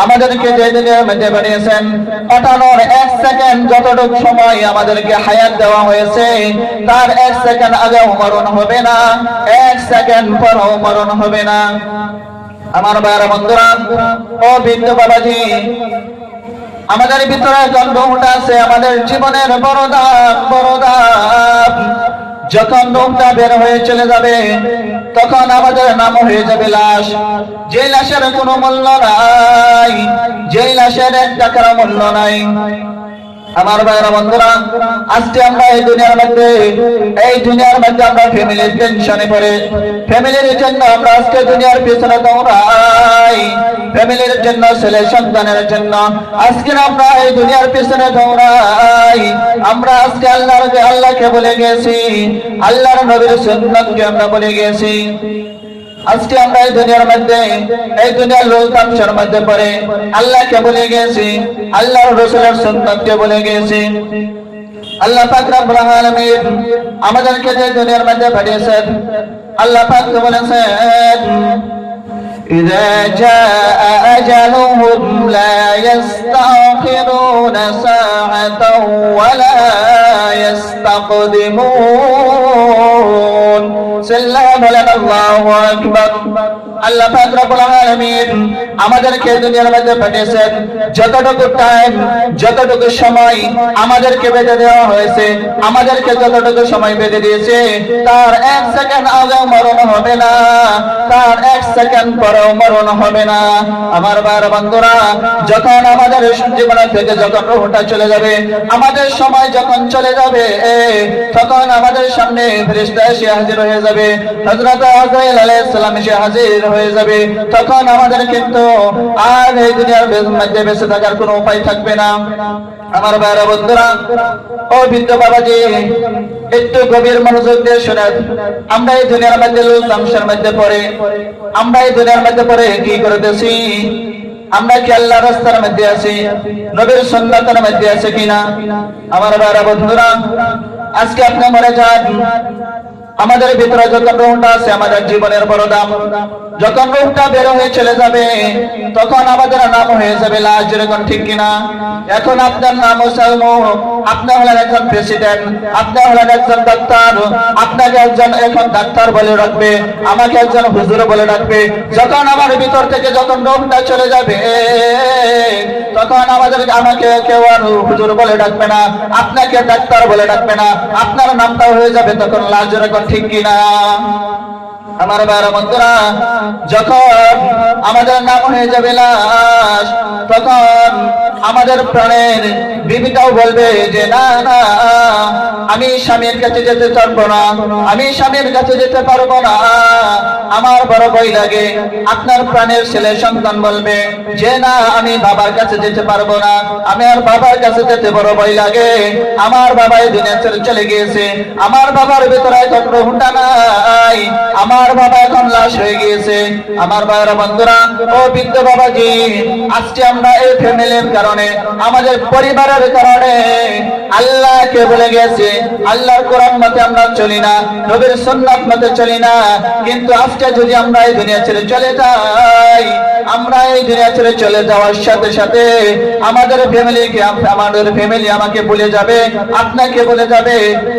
আমাদেরকে যে দুনিয়ার মধ্যে বানিয়েছেন, কাটানোর 1 সেকেন্ড যতটুকু সময় আমাদেরকে হায়াত দেওয়া হয়েছে, তার 1 সেকেন্ড আগেও মরণ হবে না, 1 সেকেন্ড পরেও মরণ হবে না। আমার ভাইরা বন্ধুরা, ও বৃদ্ধ বাবাজি, আমাদের ভিতরে জন্মটা আছে আমাদের জীবনের বড় দাম। যখন রূহটা বের হয়ে চলে যাবে, তখন আমাদের নাম হয়ে যাবে লাশ। যে লাশের কোনো মূল্য নাই, যে লাশের 1 টাকার মূল্য নাই। আমার ভাইরা বন্ধুরা, আজকে আমরা এই দুনিয়ার মধ্যে আমরা ফ্যামিলির টেনশনে পড়ে, ফ্যামিলির জন্য আমরা আজকে দুনিয়ার পিছনে দৌড়াই, ফ্যামিলির জন্য, ছেলে সন্তানের জন্য আজকে আমরা এই দুনিয়ার পিছনে দৌড়াই। আমরা আজকে আল্লাহকে বলে গেছি, আল্লাহর নবীর সুন্নাতকে আমরা বলে গেছি। আজকে আমরা এই দুনিয়ার লোক তামসার মধ্যে পড়ে আল্লাহকে বলে গেছি, আল্লাহর রাসূলের সুন্নাতকে বলে গেছি। আল্লাহ পাক রব্বুল আলামিন আমাদেরকে যে দুনিয়ার মধ্যে পাঠিয়েছেন, আল্লাহ পাক বলেছেন, إذا جاء أجلهم لا يستأخرون ساعة ولا يستقدمون سلام الله أكبر আল্লাহ পাক রব্বুল আলামিন আমাদেরকে দুনিয়ার মধ্যে পাঠিয়েছেন, যতটুকু টাইম, যতটুকু সময় আমাদেরকে বেঁধে দেওয়া হয়েছে, আমাদেরকে যতটুকু সময় বেঁধে দিয়েছে, তার 1 সেকেন্ড আগেও মরণ হবে না, তার 1 সেকেন্ড পরেও মরণ হবে না। আমার ভাইরা বন্ধুরা, যখন আমাদের জীবন থেকে যখন রূহটা চলে যাবে, আমাদের সময় যখন চলে যাবে, তখন আমাদের সামনে ফেরেশতা এসে হাজির হয়ে যাবে, হযরত আজরাইল আলাইহিস সালাম এসে হাজির হয়ে যাবে। তখন আমাদের কিন্তু আর এই দুনিয়ার মধ্যে বেঁচে থাকার কোনো উপায় থাকবে না। আমার ভাইরা বন্ধুরা, ও বৃদ্ধ বাবাজি, একটু গভীর মনোযোগ দিয়ে শোনেন। আমরা এই দুনিয়ার মধ্যে লোক তামসার মধ্যে পড়ে, আমরা এই দুনিয়ার মধ্যে পড়ে কি করতেছি? আমরা কি আল্লাহর রাস্তার মধ্যে আছি, নবীর সুন্নাতের মধ্যে আছে কিনা? আমার ভাইরা বন্ধুরা, আজকে আপনি মরে যান, আমাদের ভিতরে যখন রূহটা আছে আমাদের জীবনের বড় দাম। যখন রূহটা বের হয়ে চলে যাবে, তখন আমাদের নাম হয়ে যাবে লাশ, যেরকম ঠিক কিনা? এখন আপনার নাম সালমু, আপনি হলেন একজন প্রেসিডেন্ট, আপনি হলেন একজন ডাক্তার, আপনাকে একজন এখন ডাক্তার বলে রাখবে, আমাকে একজন হুজুর বলে রাখবে। যখন আমার ভিতর থেকে যখন রূহটা চলে যাবে, তখন আমাকে কেউ আর হুজুর বলে ডাকবে না, আপনাকে ডাক্তার বলে ডাকবে না, আপনার নামটা হয়ে যাবে তখন লাশ, যেরকম ঠিক কিনা? আমার ভাইরা বন্ধুরা, যখন আমাদের নাম হয়ে যাবে লাশ, তখন আমাদের প্রাণের বিবিটাও বলবে যে না না, আমি স্বামীর কাছে যেতে পারবো না, আমি স্বামীর কাছে যেতে পারবো না, আমার বড় ভয় লাগে। আপনার প্রাণের ছেলে সন্তান বলবে যে না, আমি বাবার কাছে যেতে পারবো না, আমি আর বাবার কাছে যেতে বড় ভয় লাগে, আমার বাবা এই দুনিয়া ছেড়ে চলে গিয়েছে, আমার বাবার ভিতরে এখন রূহটা নাই, আমার বাবা এখন লাশ হয়ে গিয়েছে। আমার ভাইরা বন্ধুরা, ও বৃদ্ধ বাবাজি, আজকে আমরা এই ফ্যামিলির কারণে, আমাদের পরিবারের কারণে আল্লাহকে বলে গেছি, আল্লাহর কোরআন মতে আমরা চলি না, নবীর সুন্নাত মতে চলি না। কিন্তু আজকে যদি আমরা এই দুনিয়া ছেড়ে চলে যাই, আমরা এই দুনিয়া ছেড়ে চলে যাওয়ার সাথে সাথে আমাদের ফ্যামিলি আমাকে বলে যাবে, আপনাকে বলে যাবে,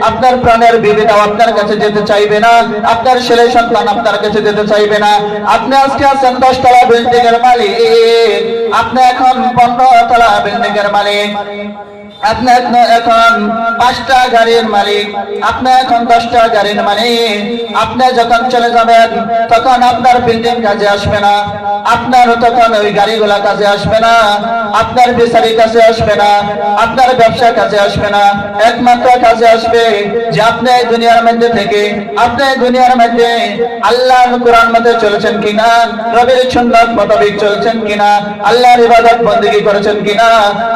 আপনার প্রাণের বিবিটাও আপনার কাছে যেতে চাইবে না, আপনার ছেলে সন্তান আপনার কাছে যেতে চাইবে না। আপনি আজকে আছেন 10 তলা বিল্ডিং এর মালিক, আপনি এখন 15 তলা বিল্ডিং এর মালিক, আপনি এখন 5টা গাড়ির মালিক, আপনি এখন 10টা গাড়ির মালিক। আপনি যখন চলে যাবেন, তখন আপনার বিল্ডিং কাজে আসবে না, আপনার তখন ওই গাড়িগুলা কাজে আসবে না, আপনার বেচারি কাজে আসবে না, আপনার ব্যবসা কাজে আসবে না। একমাত্র কাজে আসবে যে আপনি এই দুনিয়ার মধ্যে থেকে, আপনি এই দুনিয়ার মধ্যে আল্লাহর কোরআন মতে চলেছেন কিনা, নবীর সুন্নাত মোতাবেক চলছেন কিনা, আল্লাহর ইবাদত বন্দেগী করেছেন কিনা।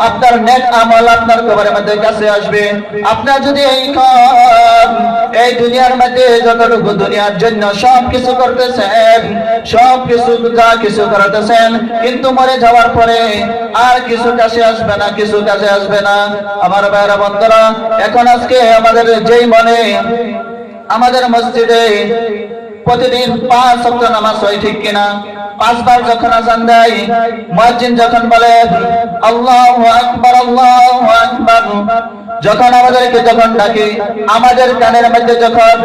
আপনার নেক আমল আপনার কবরের মধ্যে কাছে আসবে। আপনার যদি এই দুনিয়ার মধ্যে যতটুকু দুনিয়ার জন্য সব কিছু করতেছেন, সব কিছু যা কিছু করতেছেন, কিন্তু মরে যাওয়ার পরে আর কিছু কাছে আসবে না, কিছু কাছে আসবে না। আমার ভাইরা বন্ধুরা, এখন আজকে আমাদের যেই মনে আমাদের মসজিদে প্রতিদিন 5 ওয়াক্ত নামাজ হয়, ঠিক কিনা? পাঁচবার যখন আযান দেয়, মুয়াজ্জিন যখন বলে আল্লাহু আকবার আল্লাহু আকবার, যখন আমাদেরকে যখন ডাকে, আমাদের কানের মধ্যে যখন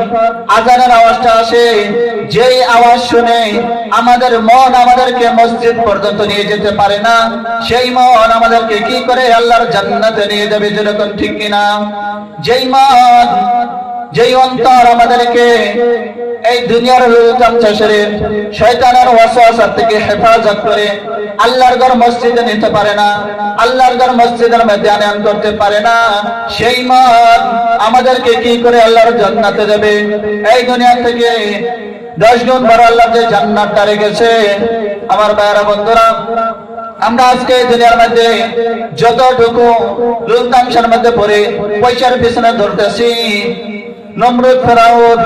আযানের আওয়াজটা আসে, যেই আওয়াজ শুনে আমাদের মন আমাদেরকে মসজিদ পর্যন্ত নিয়ে যেতে পারে না, সেই মন আমাদেরকে কি করে আল্লাহর জান্নাতে নিয়ে যাবে, যেরকম ঠিক কিনা? যেই মন, যেই অন্তর আমাদেরকে এই দুনিয়ার লুলতামচা শরীর শয়তানের ওয়াসওয়াসা থেকে হেফাজত করে আল্লাহর ঘর মসজিদে নিতে পারে না, আল্লাহর ঘর মসজিদের মধ্যে আনয়ন করতে পারে না, সেই মন আমাদেরকে কি করে আল্লাহর জান্নাতে যাবে? এই দুনিয়া থেকে 10 গুণ বড় আল্লাহ যে জান্নাতটা রেখেছে। আমার ভাইরা বন্ধুরা, আমরা আজকে দুনিয়ার মধ্যে যতটুকু লুলতামশার মধ্যে পড়ে পয়সার পিছনে ধরতেছি, নমরুদ ফেরাউন